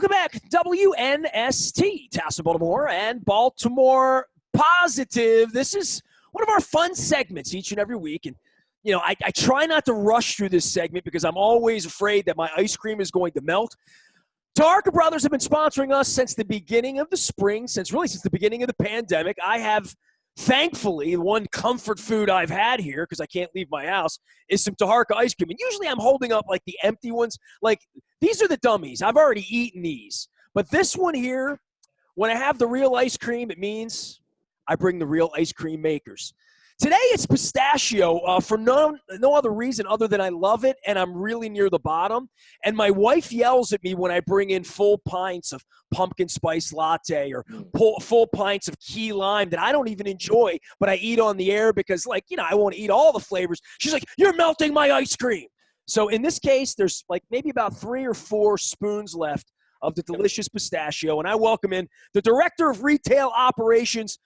Welcome back, WNST, Tassel, Baltimore, and Baltimore Positive. This is one of our fun segments each and every week. And, you know, I try not to rush through this segment because I'm always afraid that my ice cream is going to melt. Taharka Brothers have been sponsoring us since the beginning of the spring, since the beginning of the pandemic. I have, thankfully, one comfort food I've had here because I can't leave my house is some Taharka ice cream. And usually I'm holding up like the empty ones. Like, these are the dummies. I've already eaten these. But this one here, when I have the real ice cream, it means I bring the real ice cream makers. Today it's pistachio for no other reason other than I love it, and I'm really near the bottom. And my wife yells at me when I bring in full pints of pumpkin spice latte or full pints of key lime that I don't even enjoy, but I eat on the air because, like, you know, I want to eat all the flavors. She's like, "You're melting my ice cream." So in this case, there's like maybe about 3 or 4 spoons left of the delicious pistachio, and I welcome in the Director of Retail Operations.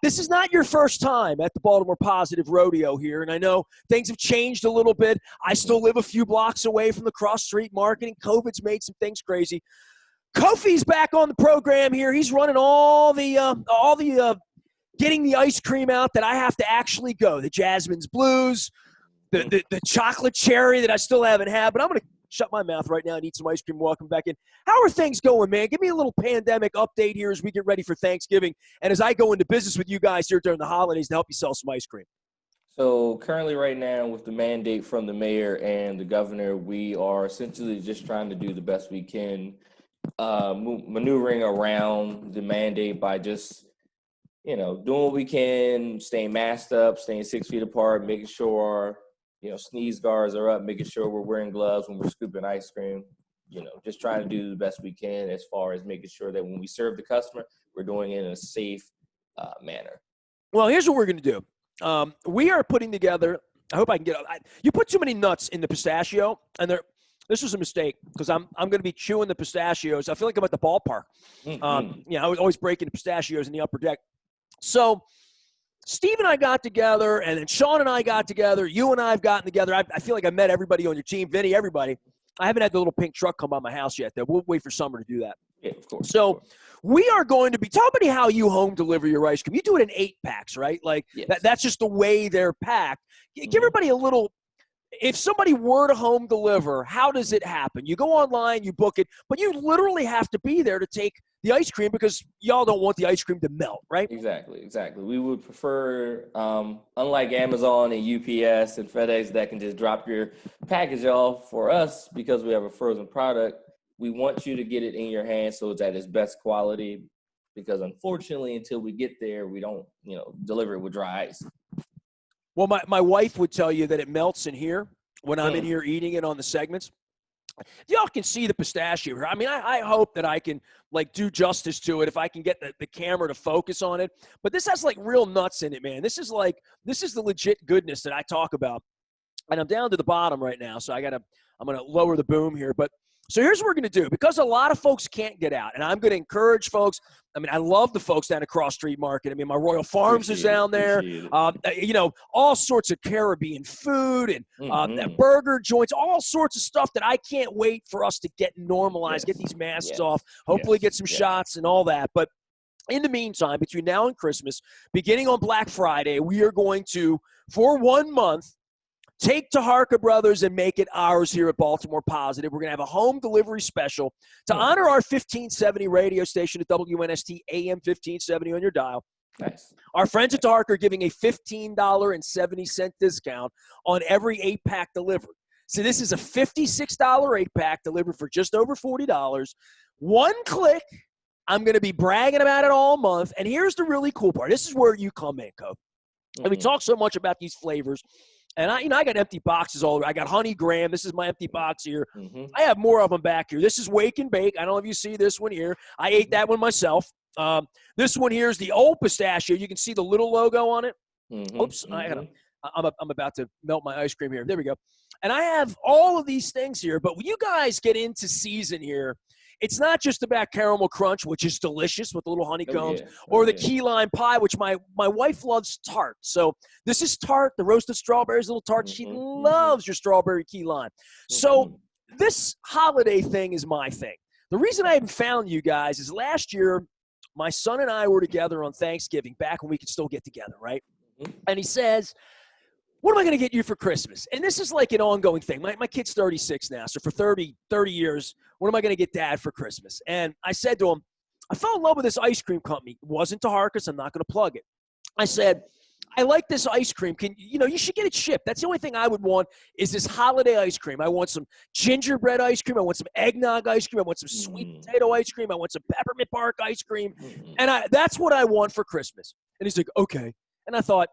This is not your first time at the Baltimore Positive Rodeo here, and I know things have changed a little bit. I still live a few blocks away from the cross-street market, and COVID's made some things crazy. Kowfi's back on the program here. He's running all the getting the ice cream out that I have to actually go. The Jasmine's Blues, the chocolate cherry that I still haven't had, but I'm going to shut my mouth right now and eat some ice cream. Welcome back in. How are things going, man? Give me a little pandemic update here as we get ready for Thanksgiving and as I go into business with you guys here during the holidays to help you sell some ice cream. So currently right now with the mandate from the mayor and the governor, we are essentially just trying to do the best we can, maneuvering around the mandate by just, you know, doing what we can, staying masked up, staying 6 feet apart, making sure, you know, sneeze guards are up, making sure we're wearing gloves when we're scooping ice cream, you know, just trying to do the best we can as far as making sure that when we serve the customer, we're doing it in a safe manner. Well, here's what we're going to do. We are putting together, I hope I can get you put too many nuts in the pistachio, and this was a mistake because I'm going to be chewing the pistachios. I feel like I'm at the ballpark. You know, I was always breaking the pistachios in the upper deck. So Steve and I got together, and then Sean and I got together. You and I have gotten together. I feel like I met everybody on your team. Vinny, everybody. I haven't had the little pink truck come by my house yet, though. We'll wait for summer to do that. Yeah, of course. So we are going to be – tell me how you home deliver your ice cream. You do it in 8-packs, right? Like, yes. That's just the way they're packed. Give everybody a little – if somebody were to home deliver, how does it happen? You go online, you book it, but you literally have to be there to take the ice cream because y'all don't want the ice cream to melt, right? Exactly. We would prefer, unlike Amazon and UPS and FedEx that can just drop your package off, for us, because we have a frozen product, we want you to get it in your hand so it's at its best quality, because unfortunately, until we get there, we don't, you know, deliver it with dry ice. Well, my wife would tell you that it melts in here when I'm in here eating it on the segments. Y'all can see the pistachio here. I mean, I hope that I can, like, do justice to it if I can get the camera to focus on it. But this has, like, real nuts in it, man. This is the legit goodness that I talk about. And I'm down to the bottom right now, so I'm going to lower the boom here. But so here's what we're going to do. Because a lot of folks can't get out, and I'm going to encourage folks. I mean, I love the folks down at Cross Street Market. I mean, my Royal Farms is down there. You know, all sorts of Caribbean food and burger joints, all sorts of stuff that I can't wait for us to get normalized, get these masks off, hopefully get some shots and all that. But in the meantime, between now and Christmas, beginning on Black Friday, we are going to, for 1 month, take Taharka Brothers and make it ours here at Baltimore Positive. We're going to have a home delivery special to honor our 1570 radio station at WNST AM 1570 on your dial. Nice. Our friends at Taharka are giving a $15.70 discount on every 8-pack delivered. So this is a $56 8-pack delivered for just over $40. One click. I'm going to be bragging about it all month. And here's the really cool part. This is where you come in, Cope. And we talk so much about these flavors. And I got empty boxes all over. I got honey graham. This is my empty box here. I have more of them back here. This is wake and bake. I don't know if you see this one here. I ate that one myself. This one here is the old pistachio. You can see the little logo on it. Oops, I'm about to melt my ice cream here. There we go. And I have all of these things here. But when you guys get into season here, it's not just about caramel crunch, which is delicious with the little honeycombs, or the key lime pie, which my wife loves tart. So this is tart, the roasted strawberries, little tart. She loves your strawberry key lime. So this holiday thing is my thing. The reason I haven't found you guys is last year, my son and I were together on Thanksgiving, back when we could still get together, right? Mhm. And he says, what am I going to get you for Christmas? And this is like an ongoing thing. My kid's 36 now, so for 30 years, what am I going to get Dad for Christmas? And I said to him, I fell in love with this ice cream company. It wasn't Taharka, so I'm not going to plug it. I said, I like this ice cream. You should get it shipped. That's the only thing I would want is this holiday ice cream. I want some gingerbread ice cream. I want some eggnog ice cream. I want some sweet potato ice cream. I want some peppermint bark ice cream. And that's what I want for Christmas. And he's like, okay. And I thought,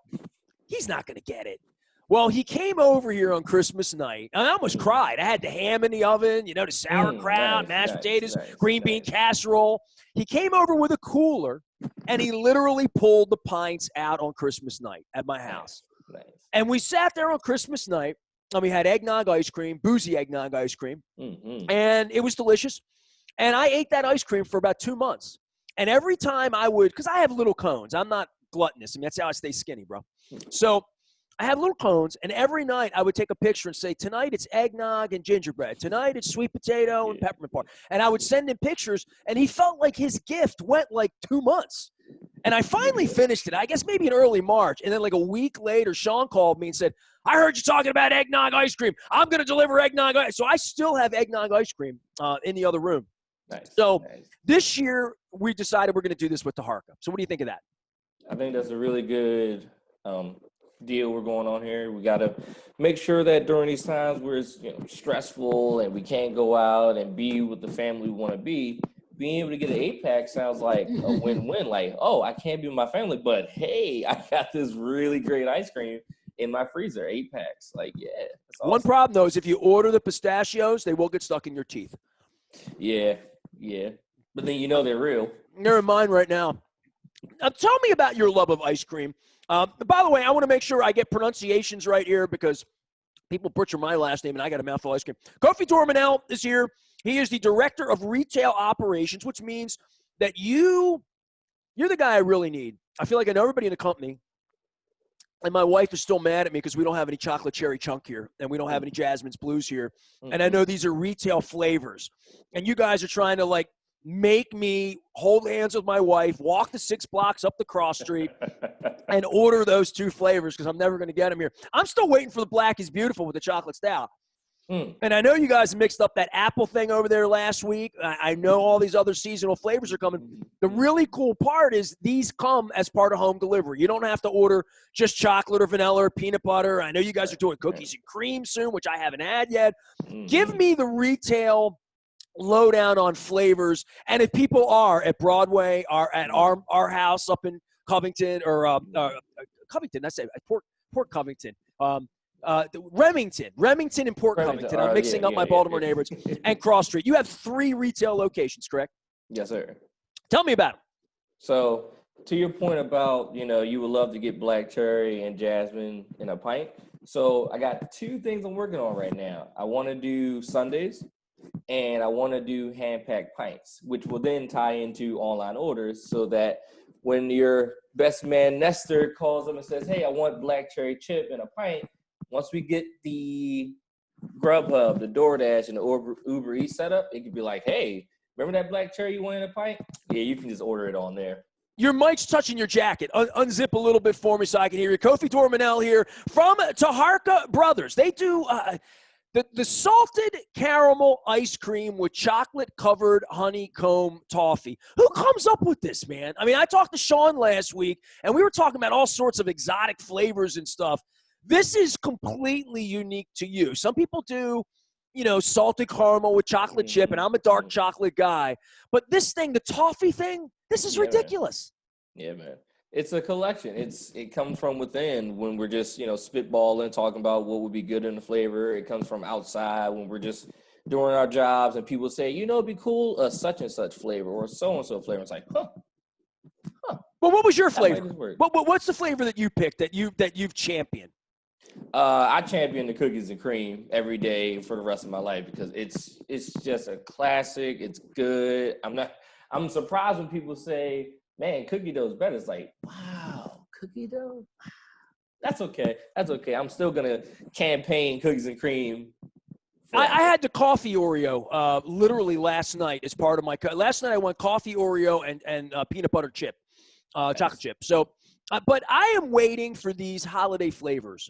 he's not going to get it. Well, he came over here on Christmas night. I almost cried. I had the ham in the oven, the sauerkraut, mashed potatoes, green bean casserole. He came over with a cooler, and he literally pulled the pints out on Christmas night at my house. Nice. And we sat there on Christmas night, and we had eggnog ice cream, boozy eggnog ice cream, and it was delicious. And I ate that ice cream for about 2 months. And every time I would, because I have little cones. I'm not gluttonous. I mean, that's how I stay skinny, bro. So I have little cones, and every night I would take a picture and say, tonight it's eggnog and gingerbread. Tonight it's sweet potato and peppermint bark. And I would send him pictures, and he felt like his gift went like 2 months. And I finally finished it, I guess maybe in early March. And then like a week later, Sean called me and said, I heard you talking about eggnog ice cream. I'm going to deliver eggnog ice. So I still have eggnog ice cream in the other room. Nice. So this year we decided we're going to do this with Taharka. So what do you think of that? I think that's a really good deal we're going on here. We got to make sure that during these times where it's stressful and we can't go out and be with the family we want to be, being able to get an 8-pack sounds like a win-win. Like, oh, I can't be with my family, but hey, I got this really great ice cream in my freezer, 8 packs. Like, yeah. That's awesome. One problem though is if you order the pistachios, they will get stuck in your teeth. Yeah. But then they're real. They're in mine right now. Tell me about your love of ice cream. By the way, I want to make sure I get pronunciations right here because people butcher my last name and I got a mouthful of ice cream. Kowfi Dorman-El is here. He is the director of retail operations, which means that you're the guy I really need. I feel like I know everybody in the company. And my wife is still mad at me because we don't have any chocolate cherry chunk here and we don't have any Jasmine's Blues here. And I know these are retail flavors. And you guys are trying to make me hold hands with my wife, walk the 6 blocks up the cross street, and order those 2 flavors because I'm never going to get them here. I'm still waiting for the Black is Beautiful with the chocolate stout. And I know you guys mixed up that apple thing over there last week. I know all these other seasonal flavors are coming. The really cool part is these come as part of home delivery. You don't have to order just chocolate or vanilla or peanut butter. I know you guys are doing cookies and cream soon, which I haven't had yet. Give me the retail lowdown on flavors. And if people are at Broadway, are at our house up in Covington or Covington, that's it, Port Covington. Remington and Port Covington. I'm mixing up my Baltimore neighborhoods. And Cross Street. You have 3 retail locations, correct? Yes, sir. Tell me about them. So to your point about, you would love to get black cherry and jasmine in a pint. So I got 2 things I'm working on right now. I want to do Sundays and I want to do hand-packed pints, which will then tie into online orders so that when your best man Nestor calls them and says, hey, I want black cherry chip in a pint, once we get the Grubhub, the DoorDash, and the Uber Eats set up, it could be like, hey, remember that black cherry you wanted in a pint? Yeah, you can just order it on there. Your mic's touching your jacket. Unzip a little bit for me so I can hear you. Kowfi Dorman-El here from Taharka Brothers. They do the salted caramel ice cream with chocolate-covered honeycomb toffee. Who comes up with this, man? I mean, I talked to Sean last week, and we were talking about all sorts of exotic flavors and stuff. This is completely unique to you. Some people do, salted caramel with chocolate chip, and I'm a dark chocolate guy. But this thing, the toffee thing, this is ridiculous. Man. Yeah, man. It's a collection. It comes from within when we're just, spitballing, talking about what would be good in the flavor. It comes from outside when we're just doing our jobs and people say, it'd be cool, such and such flavor or so-and-so flavor. It's like, huh. Well, what was your flavor? What's the flavor that you picked that you've championed? I champion the cookies and cream every day for the rest of my life because it's just a classic. It's good. I'm surprised when people say, man, cookie dough is better. It's like, wow, cookie dough? That's okay. I'm still going to campaign cookies and cream I had the coffee Oreo literally last night as part of my – last night I went coffee Oreo and peanut butter chip, chocolate chip. So, but I am waiting for these holiday flavors.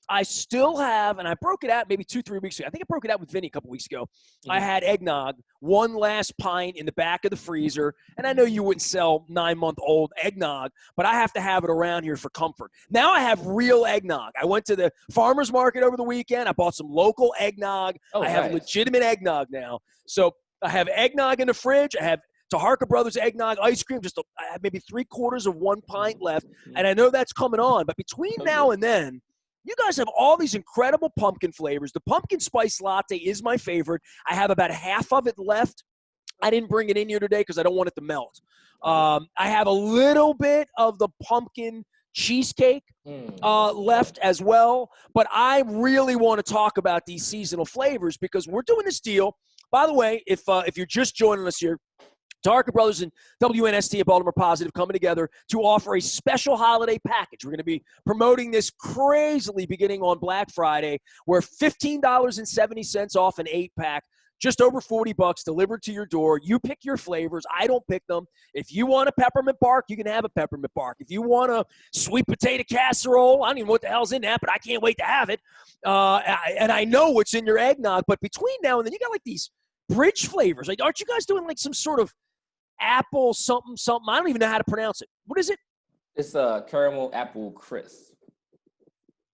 I still have, and I broke it out maybe 2-3 weeks ago. I think I broke it out with Vinny a couple weeks ago. Mm-hmm. I had eggnog, one last pint in the back of the freezer, and I know you wouldn't sell 9-month-old eggnog, but I have to have it around here for comfort. Now I have real eggnog. I went to the farmer's market over the weekend. I bought some local eggnog. I have legitimate eggnog now. So I have eggnog in the fridge. I have Taharka Brothers eggnog ice cream. I have maybe 3/4 of 1 pint left, and I know that's coming on. But between now and then, you guys have all these incredible pumpkin flavors. The pumpkin spice latte is my favorite. I have about half of it left. I didn't bring it in here today because I don't want it to melt. I have a little bit of the pumpkin cheesecake left as well. But I really want to talk about these seasonal flavors because we're doing this deal. By the way, if you're just joining us here, Taharka Brothers and WNST at Baltimore Positive coming together to offer a special holiday package. We're going to be promoting this crazily beginning on Black Friday. We're $15.70 off an 8-pack, just over $40 delivered to your door. You pick your flavors. I don't pick them. If you want a peppermint bark, you can have a peppermint bark. If you want a sweet potato casserole, I don't even know what the hell's in that, but I can't wait to have it. And I know what's in your eggnog. But between now and then, you got like these bridge flavors. Like, aren't you guys doing like some sort of apple something? I don't even know how to pronounce it. What is it? It's a caramel apple crisp.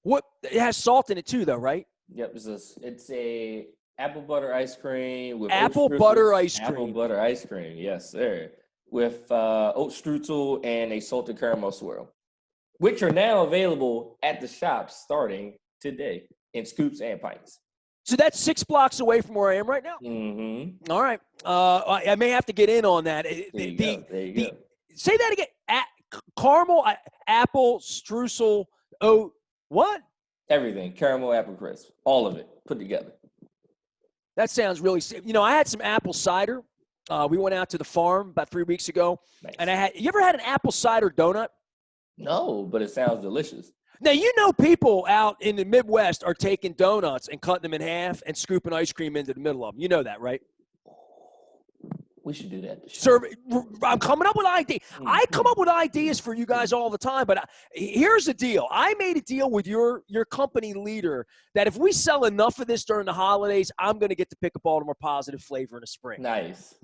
What? It has salt in it too, though, right? Yep. It's a apple butter ice cream with apple butter ice cream. Apple butter ice cream, yes, sir. With oat strudel and a salted caramel swirl, which are now available at the shops starting today in scoops and pints. So that's 6 blocks away from where I am right now. Mm-hmm. All right. I may have to get in on that. There you go. Say that again. Caramel, apple, streusel, oat, what? Everything. Caramel, apple crisp. All of it put together. That sounds really – I had some apple cider. We went out to the farm about 3 weeks ago. Nice. And you ever had an apple cider donut? No, but it sounds delicious. Now, people out in the Midwest are taking donuts and cutting them in half and scooping ice cream into the middle of them. You know that, right? We should do that. I'm coming up with ideas. I come up with ideas for you guys all the time, but here's the deal. I made a deal with your company leader that if we sell enough of this during the holidays, I'm going to get to pick a Baltimore Positive flavor in the spring. Nice.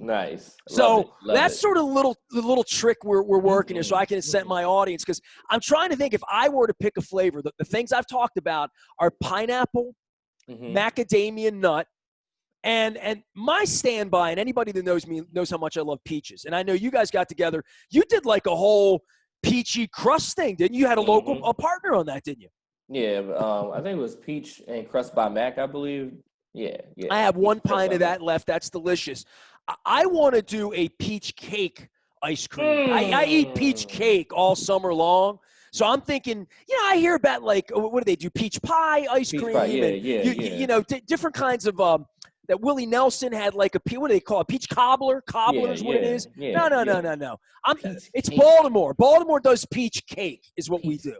So that's sort of the little trick we're working here so I can incent my audience because I'm trying to think if I were to pick a flavor, the things I've talked about are pineapple, macadamia nut, and my standby, and anybody that knows me knows how much I love peaches. And I know you guys got together. You did like a whole peachy crust thing, didn't you? You had a partner on that, didn't you? Yeah, I think it was peach and crust by Mac, I believe. Yeah. I have 1 pint of that left. That's delicious. I want to do a peach cake ice cream. I eat peach cake all summer long. So I'm thinking, I hear about like, what do they do? Peach pie ice cream. Different kinds of that Willie Nelson had like what do they call it? Peach cobbler? Cobbler is what it is? No. It's Baltimore. Baltimore does peach cake is what we do.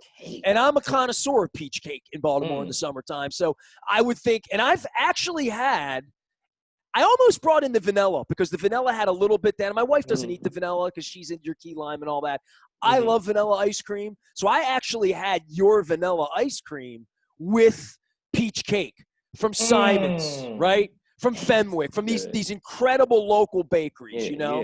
And I'm a connoisseur of peach cake in Baltimore in the summertime. So I would think, and I've actually I almost brought in the vanilla because the vanilla had a little bit down. My wife doesn't eat the vanilla because she's into your key lime and all that. I love vanilla ice cream. So I actually had your vanilla ice cream with peach cake from Simon's, right? From Fenwick, from these incredible local bakeries, up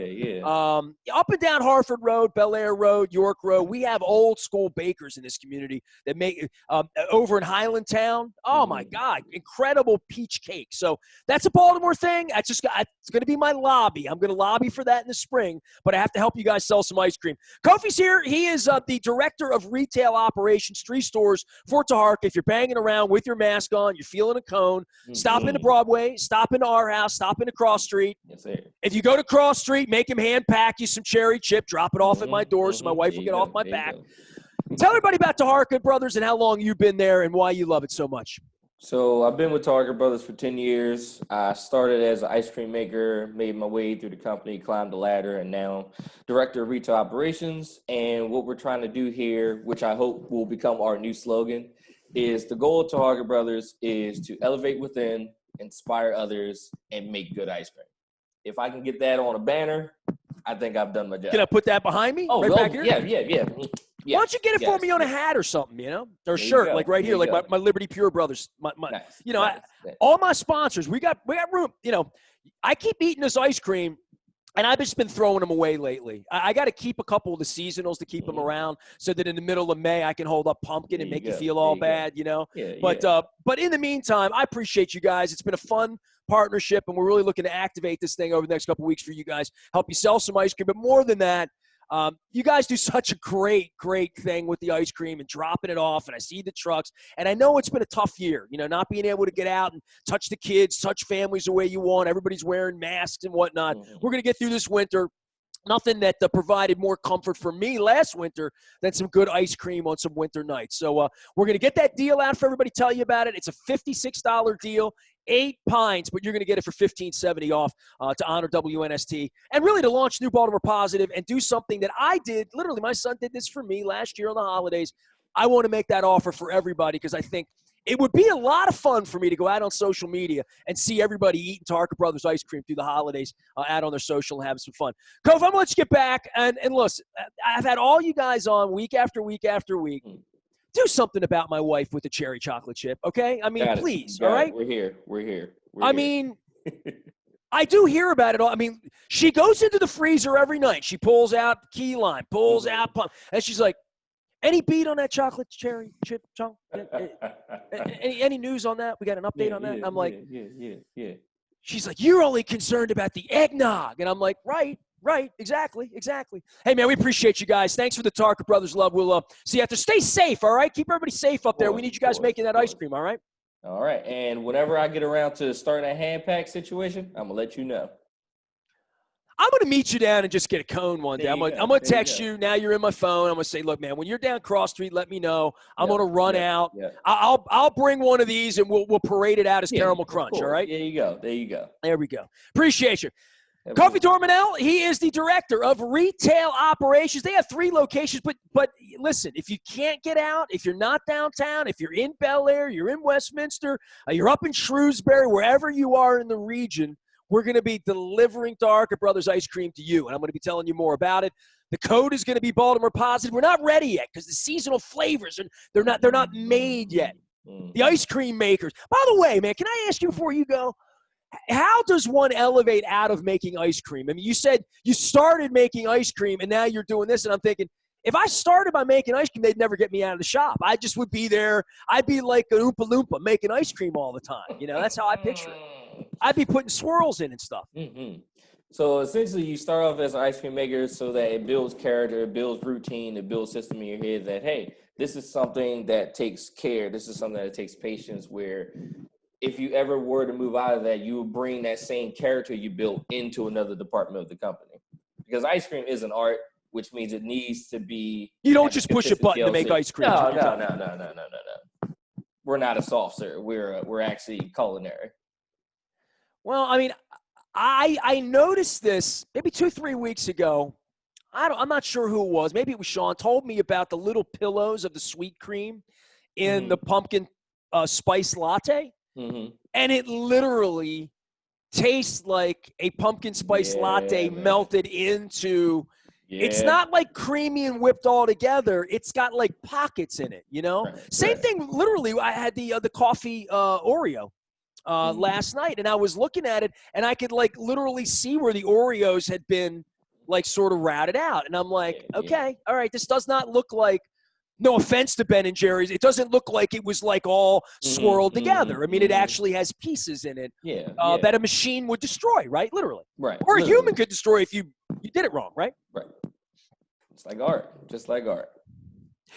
and down Harford Road, Bel Air Road, York Road. We have old school bakers in this community that make over in Highlandtown. Oh my God, incredible peach cake. So that's a Baltimore thing. It's going to be my lobby. I'm going to lobby for that in the spring, but I have to help you guys sell some ice cream. Kowfi's here. He is the director of retail operations, 3 stores for Taharka. If you're banging around with your mask on, you're feeling a cone, stop into Broadway, stop into our house, stop into Cross Street. Yes, sir. If you go to Cross Street, make him hand pack you some cherry chip, drop it off at my door so my wife will get off my back. Tell everybody about Taharka Brothers and how long you've been there and why you love it so much. So I've been with Taharka Brothers for 10 years. I started as an ice cream maker, made my way through the company, climbed the ladder, and now director of retail operations. And what we're trying to do here, which I hope will become our new slogan, is the goal of Taharka Brothers is to elevate within, inspire others, and make good ice cream. If I can get that on a banner, I think I've done my job. Can I put that behind me? Oh, back here? Yeah. Why don't you get it for me on a hat or something, or a shirt, like right here, like my Liberty Pure Brothers. Nice. All my sponsors, we got room. I keep eating this ice cream, and I've just been throwing them away lately. I got to keep a couple of the seasonals to keep them around, so that in the middle of May I can hold up pumpkin and make you feel all bad, But in the meantime, I appreciate you guys. It's been a fun partnership, and we're really looking to activate this thing over the next couple of weeks for you guys. Help you sell some ice cream, but more than that, you guys do such a great thing with the ice cream and dropping it off, and I see the trucks, and I know it's been a tough year, not being able to get out and touch the kids, touch families the way you want. Everybody's wearing masks and whatnot. We're going to get through this winter. Nothing that provided more comfort for me last winter than some good ice cream on some winter nights. So we're going to get that deal out for everybody, tell you about it. It's a $56 deal, 8 pints, but you're going to get it for $15.70 off to honor WNST and really to launch New Baltimore Positive and do something that I did. Literally, my son did this for me last year on the holidays. I want to make that offer for everybody because I think it would be a lot of fun for me to go out on social media and see everybody eating Taharka Brothers ice cream through the holidays out on their social and having some fun. Kowfi, I'm going to let you get back. And listen, I've had all you guys on week after week after week. Do something about my wife with the cherry chocolate chip, okay? I mean, please, all right? We're here. Mean, I do hear about it all. I mean, she goes into the freezer every night. She pulls out key lime, pulls out pump, and she's like, any beat on that chocolate cherry chip chunk? Any news on that? We got an update on that? And I'm like, yeah. She's like, you're only concerned about the eggnog. And I'm like, right, exactly. Hey, man, we appreciate you guys. Thanks for the Taharka Brothers love. We'll see you after. Stay safe, all right? Keep everybody safe up there. We need you guys making that ice cream, all right? All right. And whenever I get around to starting a hand pack situation, I'm going to let you know. I'm going to meet you down and just get a cone one day. I'm going to text you. Now you're in my phone. I'm going to say, look, man, when you're down Cross Street, let me know. I'm going to run out. I'll bring one of these and we'll parade it out as Caramel Crunch, all right? There you go. There we go. Appreciate you. Kowfi Dorman-El, he is the director of retail operations. They have 3 locations, but listen, if you can't get out, if you're not downtown, if you're in Bel Air, you're in Westminster, you're up in Shrewsbury, wherever you are in the region, we're going to be delivering Taharka Brothers ice cream to you, and I'm going to be telling you more about it. The code is going to be Baltimore Positive. We're not ready yet because the seasonal flavors they're not made yet. The ice cream makers. By the way, man, can I ask you before you go? How does one elevate out of making ice cream? I mean, you said you started making ice cream and now you're doing this, and I'm thinking, if I started by making ice cream, they'd never get me out of the shop. I just would be there. I'd be like an Oompa Loompa making ice cream all the time. That's how I picture it. I'd be putting swirls in and stuff. So essentially, you start off as an ice cream maker so that it builds character, it builds routine, it builds system in your head that, hey, this is something that takes care. This is something that takes patience where if you ever were to move out of that, you would bring that same character you built into another department of the company. Because ice cream is an art, which means it needs to be. You don't just push a button to make ice cream. No. We're not a soft serve. We're actually culinary. Well, I mean, I noticed this maybe 2-3 weeks ago. I'm not sure who it was. Maybe it was Sean. Told me about the little pillows of the sweet cream in the pumpkin spice latte. And it literally tastes like a pumpkin spice latte melted into it's not like creamy and whipped all together. It's got like pockets in it, Same thing, literally, I had the Kowfi Oreo last night, and I was looking at it, and I could like literally see where the Oreos had been like sort of routed out. And I'm like, okay, all right, this does not look like, no offense to Ben and Jerry's, it doesn't look like it was like all swirled together. I mean, it actually has pieces in it that a machine would destroy, right? Literally. Right. Or a human could destroy if you did it wrong, right? Right. It's like art. Just like art.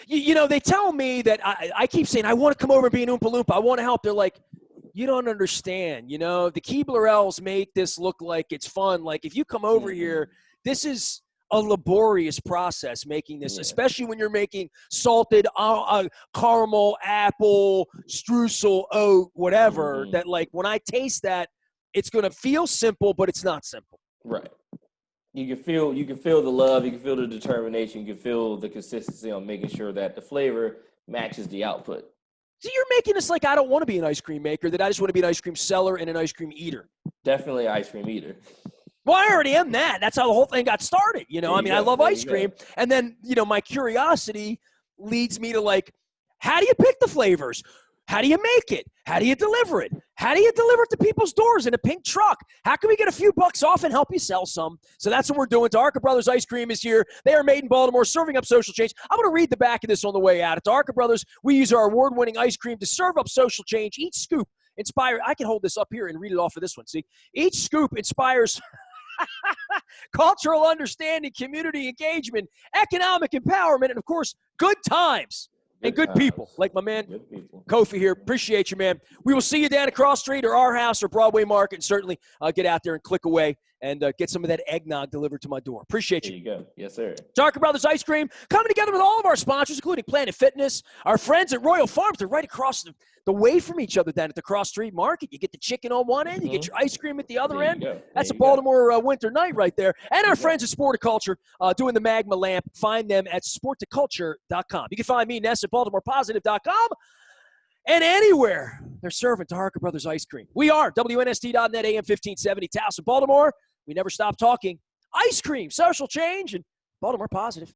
They tell me that I keep saying, I want to come over and be an Oompa Loompa. I want to help. They're like, you don't understand. The Keebler-Elves make this look like it's fun. Like, if you come over here, this is a laborious process making this, especially when you're making salted caramel, apple, streusel, oat, whatever, that like when I taste that, it's going to feel simple, but it's not simple. Right. You can feel the love, you can feel the determination, you can feel the consistency on making sure that the flavor matches the output. So you're making this like I don't want to be an ice cream maker, that I just want to be an ice cream seller and an ice cream eater. Definitely an ice cream eater. Well, I already am that. That's how the whole thing got started. I love ice cream. And then, my curiosity leads me to like, how do you pick the flavors? How do you make it? How do you deliver it? How do you deliver it to people's doors in a pink truck? How can we get a few bucks off and help you sell some? So that's what we're doing. Taharka Brothers Ice Cream is here. They are made in Baltimore, serving up social change. I'm going to read the back of this on the way out. At Taharka Brothers, we use our award-winning ice cream to serve up social change. Each scoop inspires – I can hold this up here and read it off of this one. See? Each scoop inspires cultural understanding, community engagement, economic empowerment, and, of course, good times. And good people, like my man Kowfi here. Appreciate you, man. We will see you down at Cross Street or our house or Broadway Market, and certainly get out there and click away and get some of that eggnog delivered to my door. Appreciate you. There you go. Yes, sir. Taharka Brothers Ice Cream coming together with all of our sponsors, including Planet Fitness, our friends at Royal Farms. They're right across the way from each other down at the Cross Street Market. You get the chicken on one end, you get your ice cream at the other end. That's a Baltimore winter night right there. And our friends at Sporticulture doing the Magma Lamp. Find them at sporticulture.com. You can find me, Ness, at baltimorepositive.com. And anywhere they're serving Taharka Brothers Ice Cream. We are WNST.net, AM 1570, Towson, Baltimore. We never stop talking ice cream, social change, and Baltimore positive.